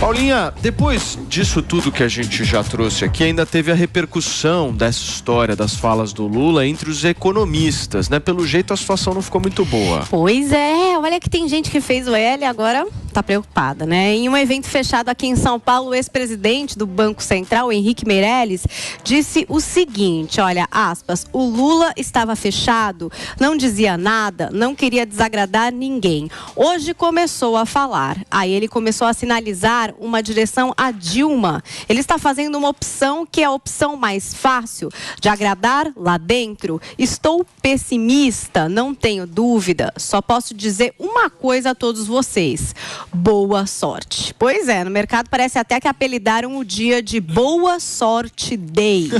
Paulinha, depois disso tudo que a gente já trouxe aqui, ainda teve a repercussão dessa história das falas do Lula entre os economistas, né? Pelo jeito a situação não ficou muito boa. Pois é, olha que tem gente que fez o L e agora tá preocupada, né? Em um evento fechado aqui em São Paulo, o ex-presidente do Banco Central, Henrique Meirelles, disse o seguinte, olha, aspas, o Lula estava fechado, não dizia nada, não queria desagradar ninguém. Hoje começou a falar, aí ele começou a sinalizar uma direção a Dilma. Ele está fazendo uma opção que é a opção mais fácil de agradar lá dentro. Estou pessimista, não tenho dúvida. Só posso dizer uma coisa a todos vocês. Boa sorte. Pois é, no mercado parece até que apelidaram o dia de Boa Sorte Day.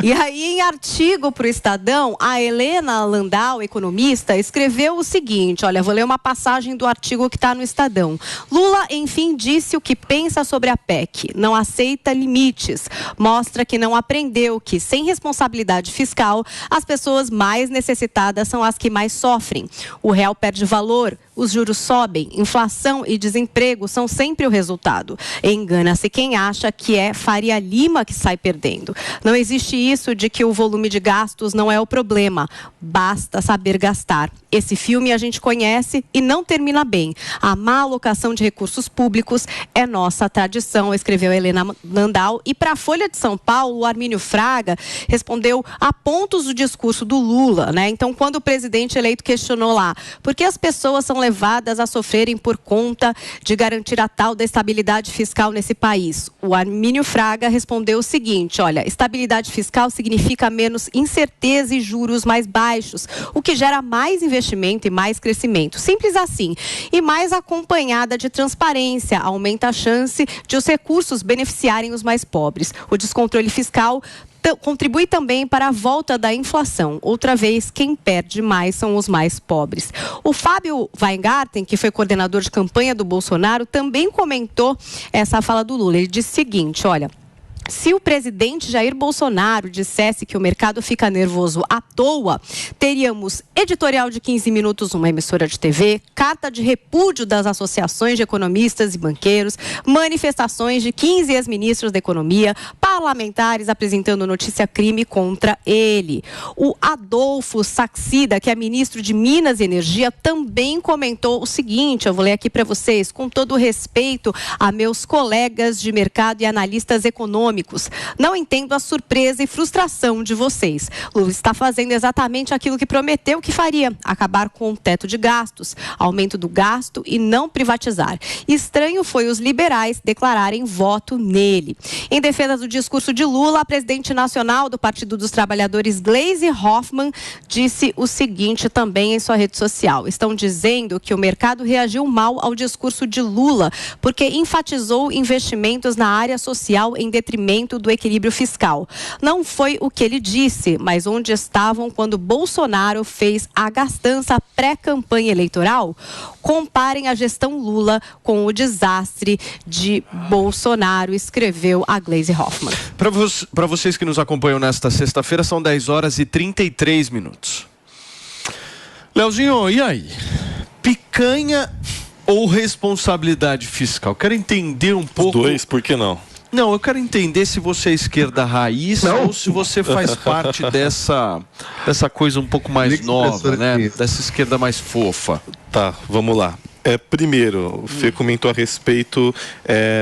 E aí, em artigo para o Estadão, a Helena Landau, economista, escreveu o seguinte, olha, vou ler uma passagem do artigo que está no Estadão. Lula, enfim, disse o que pensa sobre a PEC. Não aceita limites. Mostra que não aprendeu que, sem responsabilidade fiscal, as pessoas mais necessitadas são as que mais sofrem. O real perde valor, os juros sobem, inflação e desemprego são sempre o resultado. Engana-se quem acha que é Faria Lima que sai perdendo. Não existe isso de que o volume de gastos não é o problema. Basta saber gastar. Esse filme a gente conhece e não termina bem. A má alocação de recursos públicos é nossa tradição, escreveu Helena Landau. E para a Folha de São Paulo, o Armínio Fraga respondeu a pontos do discurso do Lula, né? Então, quando o presidente eleito questionou lá, por que as pessoas são levadas a sofrerem por conta de garantir a tal da estabilidade fiscal nesse país? O Armínio Fraga respondeu o seguinte, olha, estabilidade fiscal significa menos incerteza e juros mais baixos, o que gera mais investimento e mais crescimento. Simples assim. E mais acompanhada de transparência, aumenta a chance de os recursos beneficiarem os mais pobres. O descontrole fiscal contribui também para a volta da inflação. Outra vez, quem perde mais são os mais pobres. O Fábio Weingarten, que foi coordenador de campanha do Bolsonaro, também comentou essa fala do Lula. Ele disse o seguinte, olha, se o presidente Jair Bolsonaro dissesse que o mercado fica nervoso à toa, teríamos editorial de 15 minutos numa emissora de TV, carta de repúdio das associações de economistas e banqueiros, manifestações de 15 ex-ministros da economia, parlamentares apresentando notícia-crime contra ele. O Adolfo Saxida, que é ministro de Minas e Energia, também comentou o seguinte, eu vou ler aqui para vocês, com todo respeito a meus colegas de mercado e analistas econômicos, não entendo a surpresa e frustração de vocês. Lula está fazendo exatamente aquilo que prometeu que faria, acabar com o teto de gastos, aumento do gasto e não privatizar. Estranho foi os liberais declararem voto nele. Em defesa do discurso de Lula, a presidente nacional do Partido dos Trabalhadores, Gleisi Hoffmann, disse o seguinte também em sua rede social. Estão dizendo que o mercado reagiu mal ao discurso de Lula, porque enfatizou investimentos na área social em detrimento do equilíbrio fiscal. Não foi o que ele disse, mas onde estavam quando Bolsonaro fez a gastança pré-campanha eleitoral? Comparem a gestão Lula com o desastre de Bolsonaro, escreveu a Gleisi Hoffmann. Para vocês que nos acompanham nesta sexta-feira, são 10 horas e 33 minutos. Leozinho, e aí? Picanha ou responsabilidade fiscal? Quero entender um pouco... Os dois, por que não? Não, eu quero entender se você é esquerda raiz ou se você faz parte dessa coisa um pouco mais nova, né? Dessa esquerda mais fofa. Tá, vamos lá. Primeiro, o Fê comentou a respeito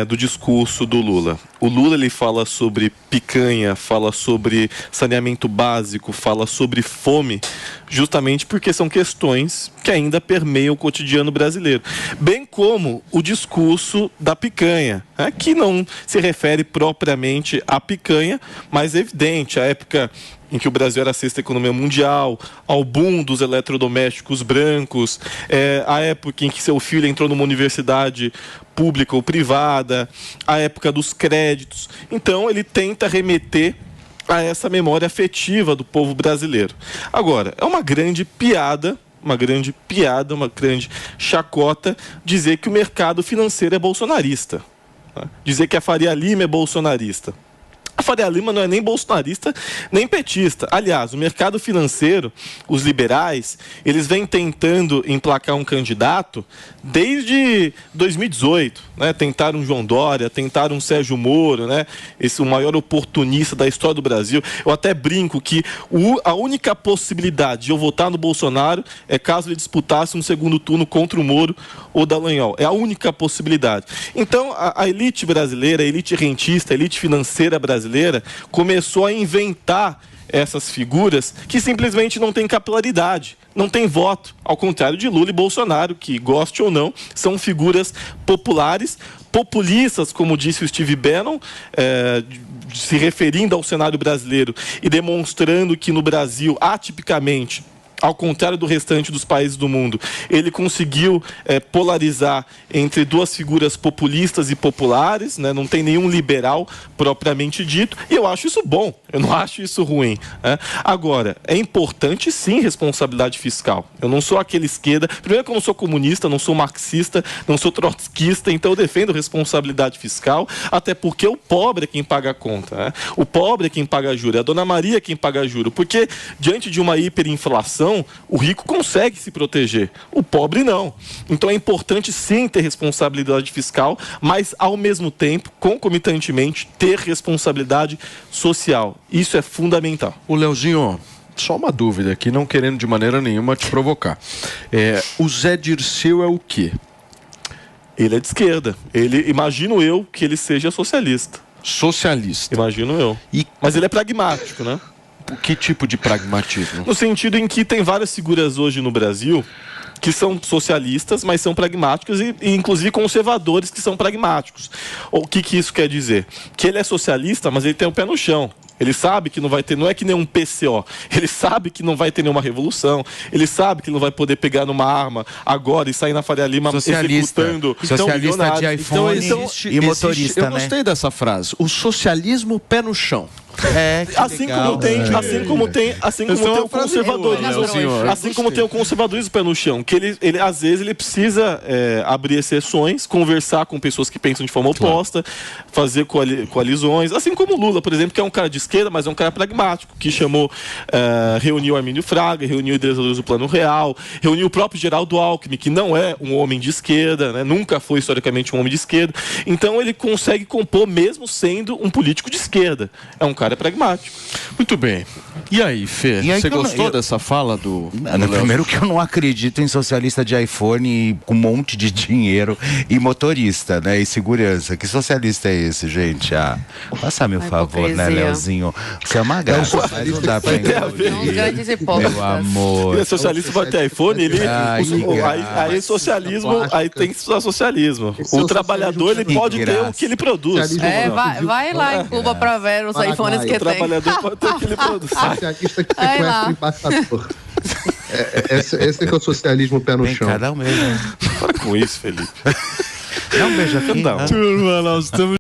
do discurso do Lula. O Lula, ele fala sobre picanha, fala sobre saneamento básico, fala sobre fome, justamente porque são questões que ainda permeiam o cotidiano brasileiro. Bem como o discurso da picanha, que não se refere propriamente à picanha, mas é evidente, a época em que o Brasil era a sexta economia mundial, ao boom dos eletrodomésticos brancos, a época em que seu filho entrou numa universidade pública ou privada, a época dos créditos. Então, ele tenta remeter a essa memória afetiva do povo brasileiro. Agora, é uma grande piada, uma grande chacota dizer que o mercado financeiro é bolsonarista, dizer que a Faria Lima é bolsonarista. A Faria Lima não é nem bolsonarista, nem petista. Aliás, o mercado financeiro, os liberais, eles vêm tentando emplacar um candidato desde 2018. Né? Tentaram João Dória, tentaram Sérgio Moro, né? Esse o maior oportunista da história do Brasil. Eu até brinco que a única possibilidade de eu votar no Bolsonaro é caso ele disputasse um segundo turno contra o Moro ou Dallagnol. É a única possibilidade. Então, a elite brasileira, a elite rentista, a elite financeira brasileira começou a inventar essas figuras que simplesmente não têm capilaridade, não têm voto, ao contrário de Lula e Bolsonaro, que, goste ou não, são figuras populares, populistas, como disse o Steve Bannon, se referindo ao cenário brasileiro e demonstrando que no Brasil, atipicamente, ao contrário do restante dos países do mundo, ele conseguiu polarizar entre duas figuras populistas e populares, né? Não tem nenhum liberal propriamente dito, e eu acho isso bom, eu não acho isso ruim. Né? Agora, é importante sim responsabilidade fiscal. Eu não sou aquele esquerda, primeiro que eu não sou comunista, não sou marxista, não sou trotskista, então eu defendo responsabilidade fiscal, até porque o pobre é quem paga a conta. Né? O pobre é quem paga a juro, é a Dona Maria quem paga a juro, porque diante de uma hiperinflação, o rico consegue se proteger, o pobre não. Então é importante sim ter responsabilidade fiscal, mas ao mesmo tempo, concomitantemente, ter responsabilidade social. Isso é fundamental. O Leozinho, só uma dúvida aqui, não querendo de maneira nenhuma te provocar. O Zé Dirceu é o quê? Ele é de esquerda. Imagino eu que ele seja socialista. Socialista. Imagino eu. Mas ele é pragmático, né? Que tipo de pragmatismo? No sentido em que tem várias figuras hoje no Brasil que são socialistas, mas são pragmáticos e inclusive conservadores que são pragmáticos. O que isso quer dizer? Que ele é socialista, mas ele tem o pé no chão. Ele sabe que não vai ter, não é que nem um PCO, ele sabe que não vai ter nenhuma revolução, ele sabe que não vai poder pegar numa arma agora e sair na Faria Lima executando. Socialista de iPhone e motorista, eu gostei dessa frase, o socialismo pé no chão. Assim como tem o conservadorismo, assim como tem o conservadorismo pé no chão, que ele às vezes ele precisa abrir exceções, conversar com pessoas que pensam de forma oposta, fazer coalizões, assim como o Lula, por exemplo, que é um cara de esquerda, mas é um cara pragmático, que reuniu Armínio Fraga, reuniu idealizadores do Plano Real, reuniu o próprio Geraldo Alckmin, que não é um homem de esquerda, né? Nunca foi historicamente um homem de esquerda, então ele consegue compor mesmo sendo um político de esquerda. É um cara pragmático. Muito bem. E aí, Fê? Você gostou dessa fala do primeiro que eu não acredito em socialista de iPhone com um monte de dinheiro e motorista, né? E segurança. Que socialista é esse, gente? Faça meu favor, né, Leozinho? Você é uma graça, mas não dá pra engolir. Meu amor. Ele é socialista, vai ter iPhone, aí socialismo, aí tem que estudar socialismo. O trabalhador, ele pode ter o que ele produz. Vai lá em Cuba pra ver os iPhones que tem. O trabalhador pode ter o que ele produz. Socialista que sequestra embaixador. Esse que é o socialismo pé no chão. Cada um mesmo. Para com isso, Felipe. Dá um beijo aqui. Turma, nós estamos